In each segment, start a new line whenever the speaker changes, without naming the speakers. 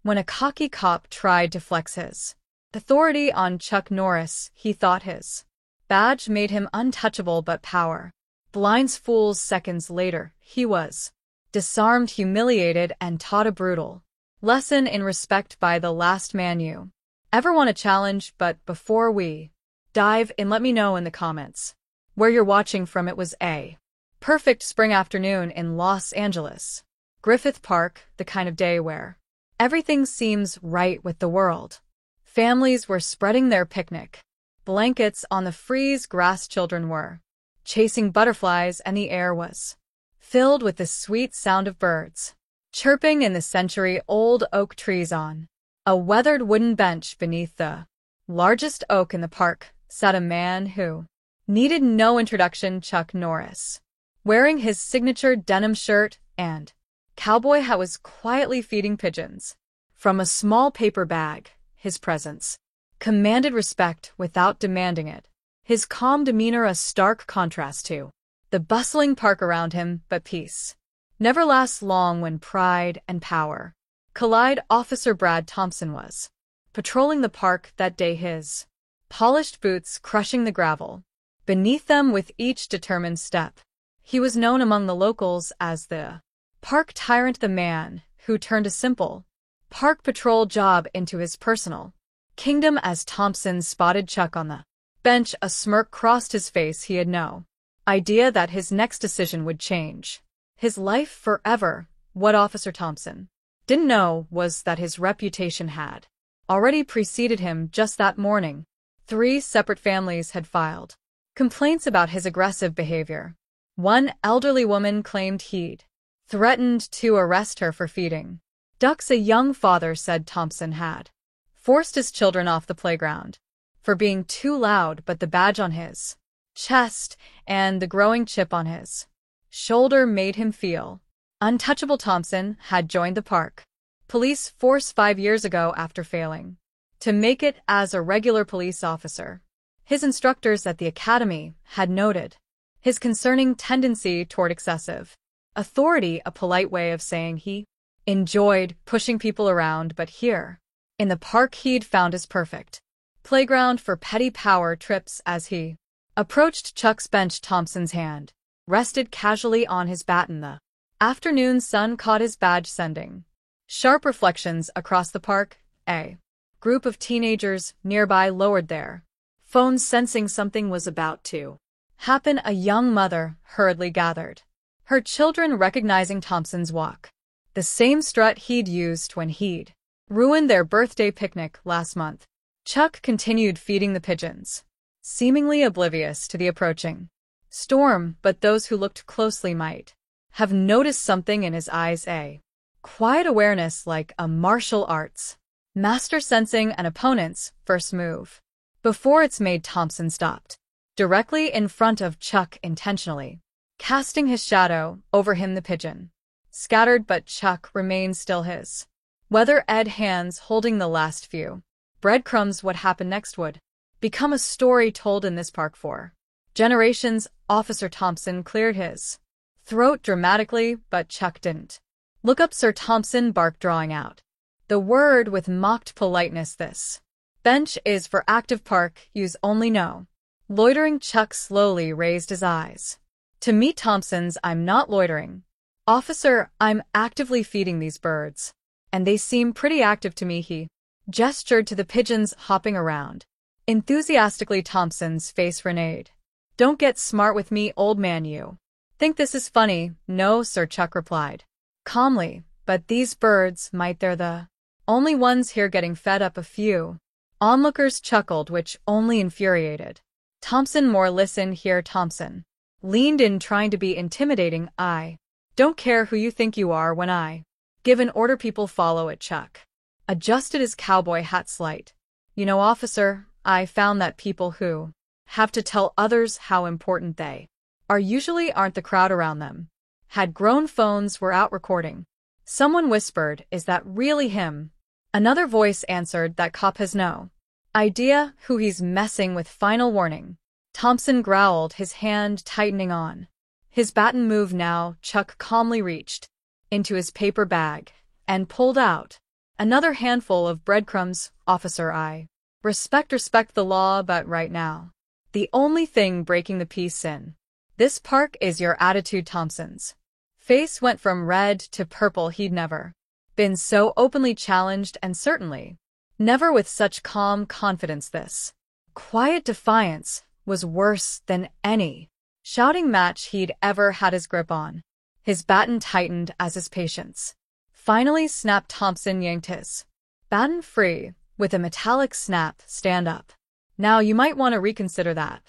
when a cocky cop tried to flex his authority on Chuck Norris. He thought his badge made him untouchable, but power blinds fools. Seconds later, he was disarmed, humiliated, and taught a brutal lesson in respect by the last man you ever want to challenge. But before we dive in, let me know in the comments where you're watching from. It was a perfect spring afternoon in Los Angeles, Griffith Park, the kind of day where everything seems right with the world. Families were spreading their picnic blankets on the freeze grass. Children were chasing butterflies, and the air was filled with the sweet sound of birds chirping in the century-old oak trees. On a weathered wooden bench beneath the largest oak in the park sat a man who needed no introduction: Chuck Norris. Wearing his signature denim shirt and cowboy hat, was quietly feeding pigeons from a small paper bag. His presence commanded respect without demanding it, his calm demeanor a stark contrast to the bustling park around him. But peace never lasts long when pride and power collide. Officer Brad Thompson was patrolling the park that day, his polished boots crushing the gravel beneath them with each determined step. He was known among the locals as the park tyrant, the man who turned a simple park patrol job into his personal kingdom. As Thompson spotted Chuck on the bench, a smirk crossed his face. He had no idea that his next decision would change his life forever. What Officer Thompson didn't know was that his reputation had already preceded him. Just that morning, 3 separate families had filed complaints about his aggressive behavior. One elderly woman claimed he'd threatened to arrest her for feeding ducks. A young father said Thompson had forced his children off the playground for being too loud. But the badge on his chest and the growing chip on his shoulder made him feel untouchable. Thompson had joined the park police force 5 years ago after failing to make it as a regular police officer. His instructors at the academy had noted his concerning tendency toward excessive authority, a polite way of saying he enjoyed pushing people around. But here, in the park, he'd found his perfect playground for petty power trips. As he approached Chuck's bench, Thompson's hand rested casually on his baton. The afternoon sun caught his badge, sending sharp reflections across the park. A group of teenagers nearby lowered their phones, sensing something was about to happen. A young mother hurriedly gathered her children, recognizing Thompson's walk, the same strut he'd used when he'd ruined their birthday picnic last month. Chuck continued feeding the pigeons, seemingly oblivious to the approaching storm. But those who looked closely might have noticed something in his eyes, a quiet awareness, like a martial arts master sensing an opponent's first move before it's made. Thompson stopped directly in front of Chuck, intentionally casting his shadow over him. The pigeon scattered, but Chuck remained still, his weather-ed hands holding the last few breadcrumbs. What happened next would become a story told in this park for generations. Officer Thompson cleared his throat dramatically, but Chuck didn't look up. Sir, Thompson barked, drawing out the word with mocked politeness. This bench is for active park use only, no loitering. Chuck slowly raised his eyes to meet Thompson's. I'm not loitering, officer. I'm actively feeding these birds, and they seem pretty active to me. He gestured to the pigeons hopping around enthusiastically. Thompson's face frenzied. Don't get smart with me, old man. You think this is funny? No, sir, Chuck replied calmly. But these birds might. They're the only ones here getting fed up. A few onlookers chuckled, which only infuriated Thompson more. Listen here. Thompson leaned in, trying to be intimidating. I don't care who you think you are. When I give an order, people follow it. Chuck adjusted his cowboy hat slight. You know, officer, I found that people who have to tell others how important they are usually aren't the crowd around them. Had grown. Phones were out recording. Someone whispered, is that really him? Another voice answered, that cop has no idea who he's messing with. Final warning. Thompson growled, his hand tightening on his baton. Move now. Chuck calmly reached into his paper bag and pulled out Another handful of breadcrumbs, Officer I. Respect the law, but right now. The only thing breaking the peace in this park is your attitude. Thompson's face went from red to purple. He'd never been so openly challenged, and certainly never with such calm confidence. This quiet defiance was worse than any shouting match he'd ever had his grip on. His baton tightened as his patience finally snapped. Thompson yanked his baton free with a metallic snap. Stand up. Now you might want to reconsider that,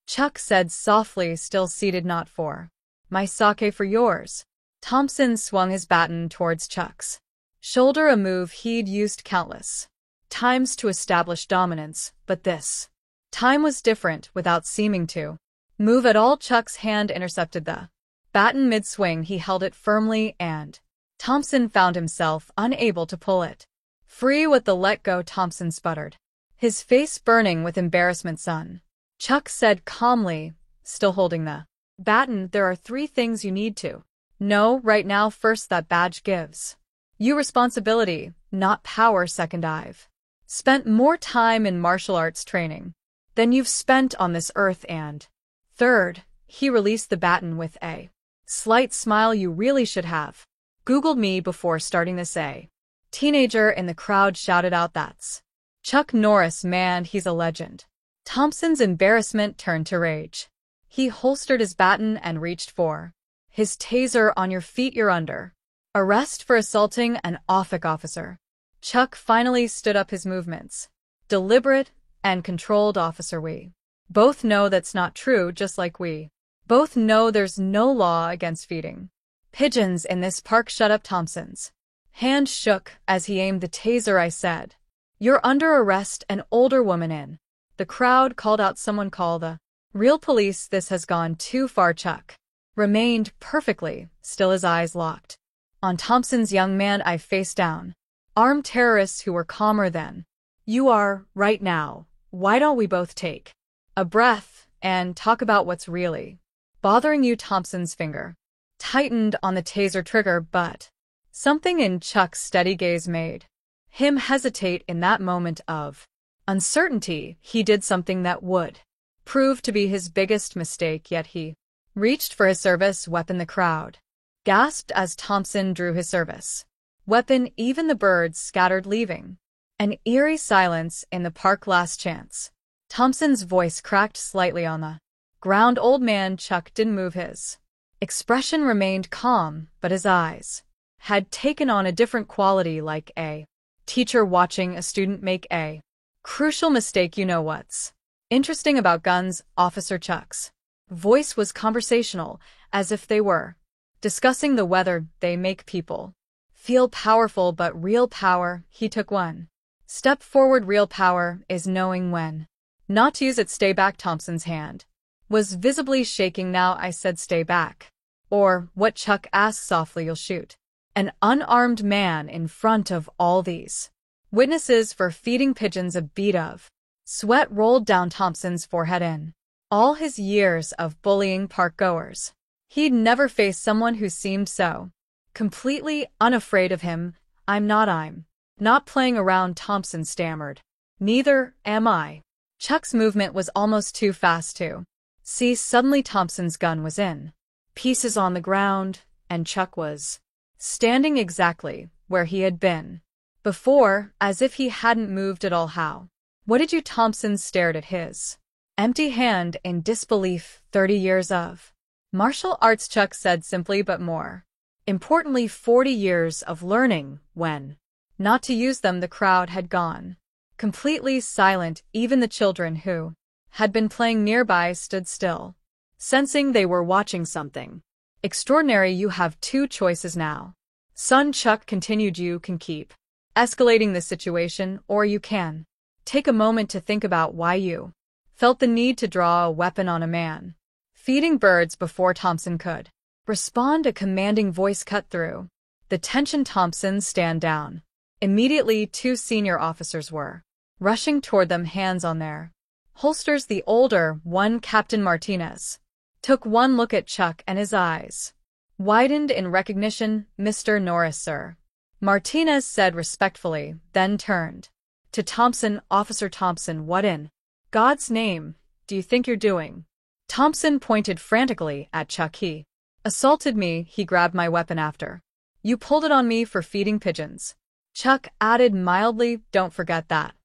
Chuck said softly, still seated. Not for my sake, for yours. Thompson swung his baton towards Chuck's shoulder, a move he'd used countless times to establish dominance, but this time was different. Without seeming to move at all, Chuck's hand intercepted the baton mid-swing. He held it firmly, and Thompson found himself unable to pull it free with the let go. Thompson sputtered, his face burning with embarrassment. Son, Chuck said calmly, still holding the baton, there are 3 things you need to know right now. First, that badge gives you responsibility, not power. Second, I've spent more time in martial arts training than you've spent on this earth. And third, he released the baton with a slight smile, you really should have Googled me before starting this. A teenager in the crowd shouted out, that's Chuck Norris, man, he's a legend. Thompson's embarrassment turned to rage. He holstered his baton and reached for his taser. On your feet, you're under arrest for assaulting an OFIC officer. Chuck finally stood up, his movements deliberate and controlled. Officer, we both know that's not true, just like we both know there's no law against feeding pigeons in this park. Shut up. Thompson's hand shook as he aimed the taser. I said, you're under arrest. An older woman in the crowd called out. Someone call the real police. This has gone too far. Chuck remained perfectly still, his eyes locked on Thompson's. Young man, I faced down armed terrorists who were calmer than you are right now. Why don't we both take a breath and talk about what's really bothering you? Thompson's finger tightened on the taser trigger, but something in Chuck's steady gaze made him hesitate. In that moment of uncertainty, he did something that would prove to be his biggest mistake, yet he reached for his service weapon. The crowd gasped as Thompson drew his service weapon. Even the birds scattered, leaving an eerie silence in the park. Last chance. Thompson's voice cracked slightly on the ground. Old man, Chuck didn't move. His expression remained calm, but his eyes had taken on a different quality, like a teacher watching a student make a crucial mistake. You know what's interesting about guns, Officer? Chuck's voice was conversational, as if they were discussing the weather. They make people feel powerful, but real power, he took one step forward, real power is knowing when not to use it. Stay back. Thompson's hand was visibly shaking now. I said stay back. Or what? Chuck asked softly. You'll shoot an unarmed man in front of all these witnesses for feeding pigeons? A bead of sweat rolled down Thompson's forehead. In all his years of bullying park-goers, he'd never faced someone who seemed so completely unafraid of him. I'm not playing around, Thompson stammered. Neither am I. Chuck's movement was almost too fast to see. Suddenly Thompson's gun was in pieces on the ground, and Chuck was standing exactly where he had been before, as if he hadn't moved at all. How? What did you? Thompson stared at his empty hand in disbelief. 30 years of martial arts, Chuck said simply, but more importantly, 40 years of learning when not to use them. The crowd had gone completely silent. Even the children who had been playing nearby stood still, sensing they were watching something extraordinary. You have 2 choices now, son, Chuck continued. You can keep escalating the situation, or you can take a moment to think about why you felt the need to draw a weapon on a man feeding birds. Before Thompson could respond, a commanding voice cut through the tension. Thompson, stand down. Immediately, 2 senior officers were rushing toward them, hands on their holsters. The older one, Captain Martinez, took one look at Chuck and his eyes widened in recognition. Mr. Norris, sir. Martinez said respectfully, then turned to Thompson. Officer Thompson, what in God's name do you think you're doing? Thompson pointed frantically at Chuck. He assaulted me. He grabbed my weapon after you pulled it on me for feeding pigeons. Chuck added mildly, don't forget that.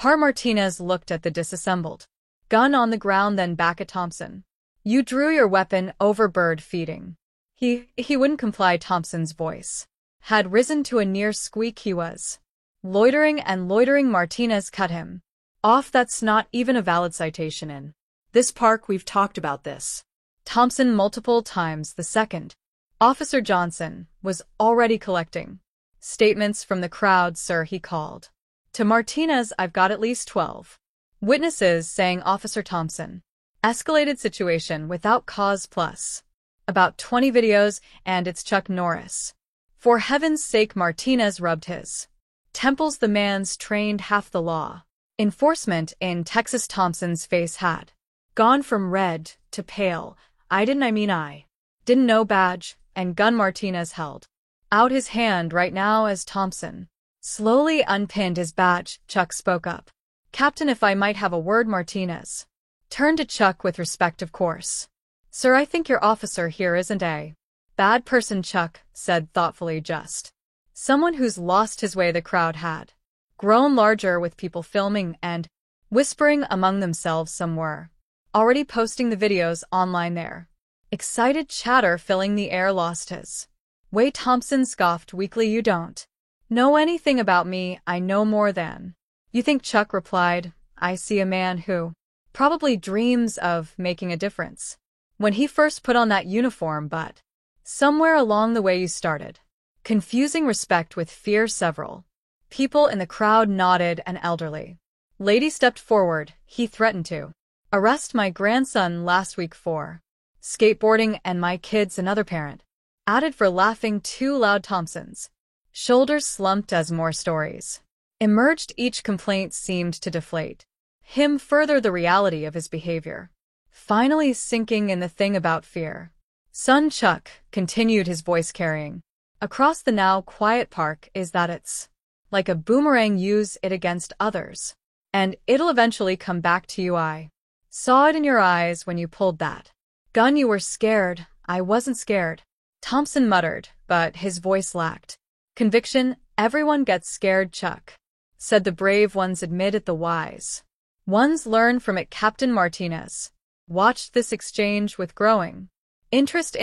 Martinez looked at the disassembled gun on the ground, then back at Thompson. You drew your weapon over bird feeding. He wouldn't comply. Thompson's voice had risen to a near squeak. He was loitering and loitering. Martinez cut him off. That's not even a valid citation in this park. We've talked about this. Thompson multiple times. The second Officer Johnson was already collecting statements from the crowd. Sir, he called to Martinez, I've got at least 12 witnesses saying Officer Thompson escalated situation without cause, plus about 20 videos, and it's Chuck Norris. For heaven's sake, Martinez rubbed his temples. The man's trained half the law enforcement in Texas. Thompson's face had gone from red to pale. I didn't know badge and gun. Martinez held out his hand right now as Thompson slowly unpinned his badge. Chuck spoke up. Captain, if I might have a word. Martinez turned to Chuck with respect, of course. Sir, I think your officer here isn't a bad person, Chuck said thoughtfully, just someone who's lost his way. The crowd had grown larger with people filming and whispering among themselves. Some were already posting the videos online. Their excited chatter filling the air. Lost his way. Thompson scoffed weakly. You don't know anything about me. I know more than you think. Chuck replied, I see a man who probably dreams of making a difference when he first put on that uniform, but somewhere along the way you started confusing respect with fear. Several people in the crowd nodded. An elderly lady stepped forward. He threatened to arrest my grandson last week for skateboarding, and my kids, another parent added, for laughing too loud. Thompson's shoulders slumped as more stories emerged. Each complaint seemed to deflate him further, the reality of his behavior finally sinking in. The thing about fear, son, Chuck continued, his voice carrying across the now quiet park, is that it's like a boomerang. Use it against others, and it'll eventually come back to you. I saw it in your eyes when you pulled that gun. You were scared. I wasn't scared, Thompson muttered, but his voice lacked conviction. Everyone gets scared, Chuck said. The brave ones admit it, the wise ones learn from it. Captain Martinez watched this exchange with growing interest.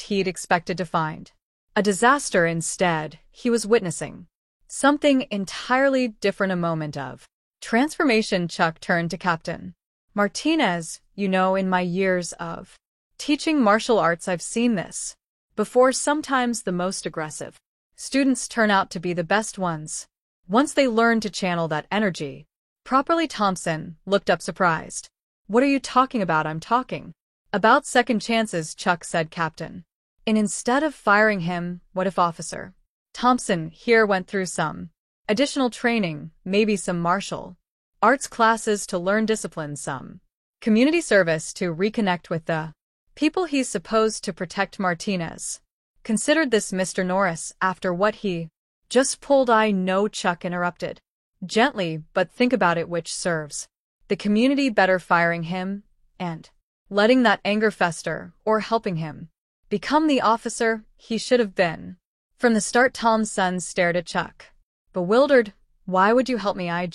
He'd expected to find a disaster. Instead, he was witnessing something entirely different, a moment of transformation. Chuck turned to Captain Martinez. You know, in my years of teaching martial arts, I've seen this before. Sometimes the most aggressive students turn out to be the best ones once they learn to channel that energy properly. Thompson looked up surprised. What are you talking about? I'm talking about second chances, Chuck said. Captain, and instead of firing him, what if Officer Thompson here went through some additional training, maybe some martial arts classes to learn discipline, some community service to reconnect with the people he's supposed to protect? Martinez considered this. Mr. Norris, after what he just pulled? I know, Chuck interrupted gently, but think about it. Which serves the community better, firing him and letting that anger fester, or helping him become the officer he should have been from the start? Thompson stared at Chuck, bewildered. Why would you help me? I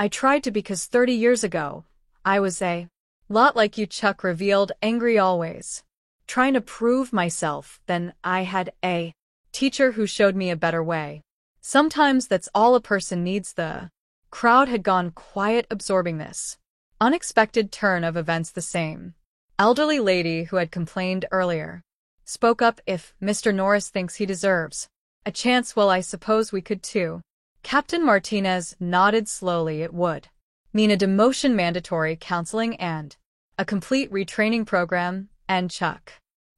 tried to, because 30 years ago, I was a lot like you, Chuck revealed, angry, always trying to prove myself. Then I had a teacher who showed me a better way. Sometimes that's all a person needs. The crowd had gone quiet, absorbing this unexpected turn of events. The same elderly lady who had complained earlier spoke up. If Mr. Norris thinks he deserves a chance, well, I suppose we could too. Captain Martinez nodded slowly. It would mean a demotion, mandatory counseling, and a complete retraining program. And Chuck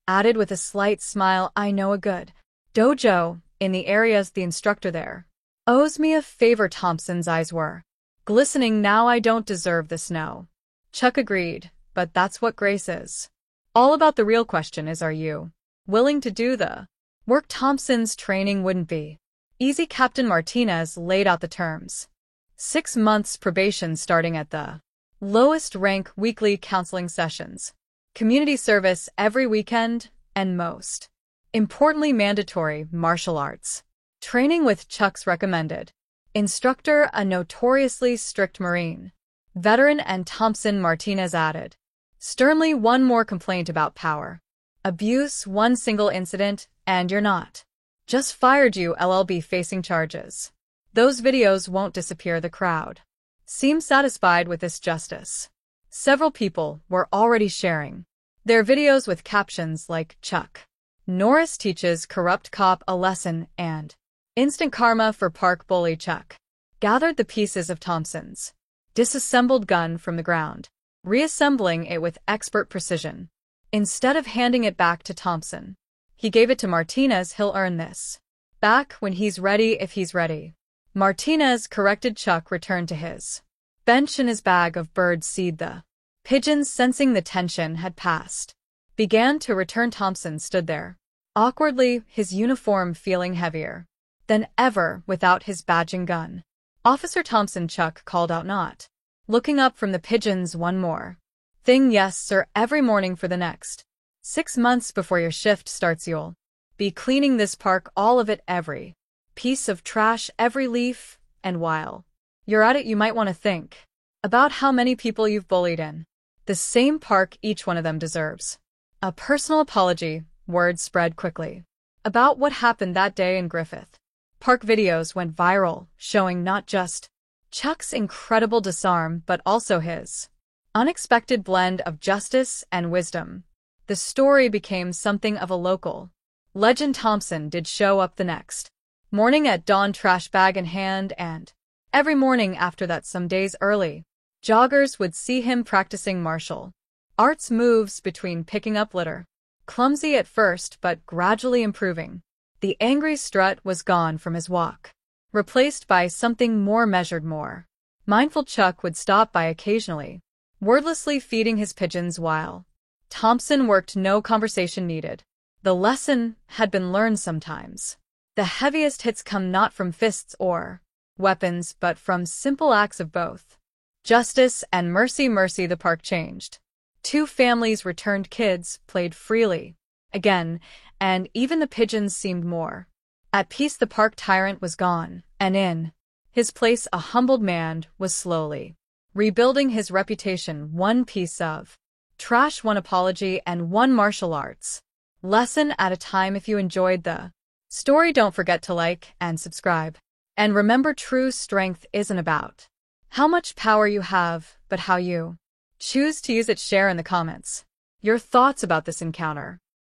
added with a slight smile, I know a good dojo in the areas. The instructor there owes me a favor. Thompson's eyes were glistening. Now I don't deserve this, no. Chuck agreed, but that's what grace is all about. The real question is, are you willing to do the work? Thompson's training wouldn't be Easy Captain Martinez laid out the terms. 6 months probation starting at the lowest rank, weekly counseling sessions, community service every weekend, and most importantly, mandatory martial arts training with Chuck's recommended instructor, a notoriously strict Marine veteran, and Thompson. Martinez added sternly, one more complaint about power abuse, one single incident, and you're not just fired, you LLB facing charges. Those videos won't disappear. The crowd seemed satisfied with this justice. Several people were already sharing their videos with captions like Chuck Norris teaches corrupt cop a lesson and instant karma for park bully. Chuck gathered the pieces of Thompson's disassembled gun from the ground, reassembling it with expert precision. Instead of handing it back to Thompson, he gave it to Martinez. He'll earn this back when he's ready, if he's ready. Martinez corrected. Chuck returned to his bench and his bag of bird seed. The pigeons, sensing the tension had passed, began to return. Thompson stood there, awkwardly, his uniform feeling heavier than ever without his badging gun. Officer Thompson, Chuck called out, not looking up from the pigeons. One more thing. Yes, sir. Every morning for the next 6 months before your shift starts, you'll be cleaning this park, all of it, every piece of trash, every leaf, and while you're at it, you might want to think about how many people you've bullied in the same park. Each one of them deserves a personal apology. Word spread quickly about what happened that day in Griffith Park. Videos went viral, showing not just Chuck's incredible disarm, but also his unexpected blend of justice and wisdom. The story became something of a local legend. Thompson did show up the next morning at dawn, trash bag in hand, and every morning after that, some days early, joggers would see him practicing martial arts moves between picking up litter. Clumsy at first, but gradually improving. The angry strut was gone from his walk, replaced by something more measured, more mindful. Chuck would stop by occasionally, wordlessly feeding his pigeons while Thompson worked. No conversation needed. The lesson had been learned. Sometimes the heaviest hits come not from fists or weapons, but from simple acts of both justice and mercy. The park changed. 2 families returned, kids played freely again, and even the pigeons seemed more at peace. The park tyrant was gone, and in his place a humbled man was slowly rebuilding his reputation, one piece of trash, one apology, and one martial arts lesson at a time. If you enjoyed the story, don't forget to like and subscribe. And remember, true strength isn't about how much power you have, but how you choose to use it. Share in the comments your thoughts about this encounter.